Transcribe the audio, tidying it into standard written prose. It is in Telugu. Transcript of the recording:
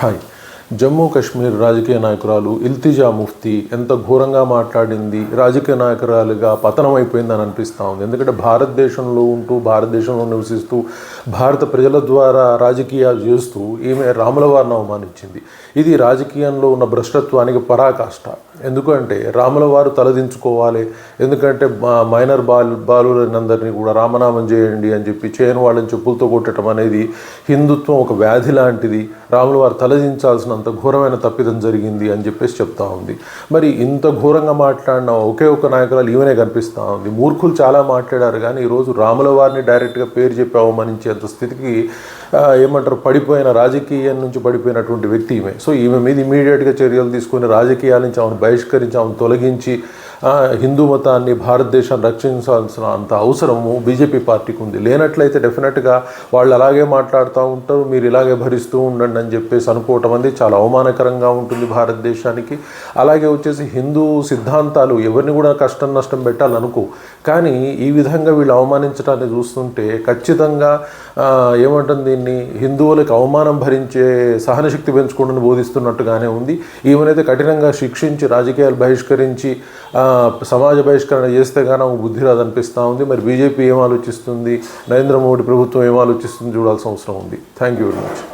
హాయ్. జమ్మూ కాశ్మీర్ రాజకీయ నాయకురాలు ఇల్తిజా ముఫ్తీ ఎంత ఘోరంగా మాట్లాడింది, రాజకీయ నాయకురాలుగా పతనమైపోయిందని అనిపిస్తూ ఉంది. ఎందుకంటే భారతదేశంలో ఉంటూ, భారతదేశంలో నివసిస్తూ, భారత ప్రజల ద్వారా రాజకీయాలు చేస్తూ ఈమె రాముల వారిని అవమానించింది. ఇది రాజకీయంలో ఉన్న భ్రష్టత్వానికి పరాకాష్ట. ఎందుకంటే రాముల వారు తలదించుకోవాలి, ఎందుకంటే మైనర్ బాలులందరినీ కూడా రామనామం చేయండి అని చెప్పి చేయని వాళ్ళని చెప్పులతో కొట్టడం అనేది హిందుత్వం ఒక వ్యాధి లాంటిది. రాముల వారు తలదించాల్సినంత ఘోరమైన తప్పిదం జరిగింది అని చెప్పేసి చెప్తా ఉంది. మరి ఇంత ఘోరంగా మాట్లాడిన ఒకే ఒక నాయకురాలు ఈమెనే కనిపిస్తూ ఉంది. మూర్ఖులు చాలా మాట్లాడారు, కానీ ఈరోజు రాముల వారిని డైరెక్ట్గా పేరు చెప్పి అవమానించేంత స్థితికి ఏమంటారు పడిపోయిన, రాజకీయం నుంచి పడిపోయినటువంటి వ్యక్తి ఈమె. సో ఈమె మీద ఇమీడియట్గా చర్యలు తీసుకుని రాజకీయాల నుంచి ఆమెను బహిష్కరించి, ఆమెను తొలగించి హిందూ మతాన్ని, భారతదేశాన్ని రక్షించాల్సిన అంత అవసరము బీజేపీ పార్టీకి ఉంది. లేనట్లయితే డెఫినెట్గా వాళ్ళు అలాగే మాట్లాడుతూ ఉంటారు, మీరు ఇలాగే భరిస్తూ ఉండండి అని చెప్పేసి అనుకోవటం అనేది చాలా అవమానకరంగా ఉంటుంది భారతదేశానికి. అలాగే వచ్చేసి హిందూ సిద్ధాంతాలు ఎవరిని కూడా కష్టం నష్టం పెట్టాలనుకో, కానీ ఈ విధంగా వీళ్ళు అవమానించడాన్ని చూస్తుంటే ఖచ్చితంగా ఏమంటుంది, దీన్ని హిందువులకు అవమానం భరించే సహనశక్తి పెంచుకోవడానికి బోధిస్తున్నట్టుగానే ఉంది. ఈమెనైతే కఠినంగా శిక్షించి, రాజకీయాలు బహిష్కరించి, సమాజ బహిష్కరణ చేస్తే కానీ బుద్ధి రాదనిపిస్తూ ఉంది. మరి బీజేపీ ఏం ఆలోచిస్తుంది, నరేంద్ర మోడీ ప్రభుత్వం ఏం ఆలోచిస్తుంది చూడాల్సిన అవసరం ఉంది. Thank you very much.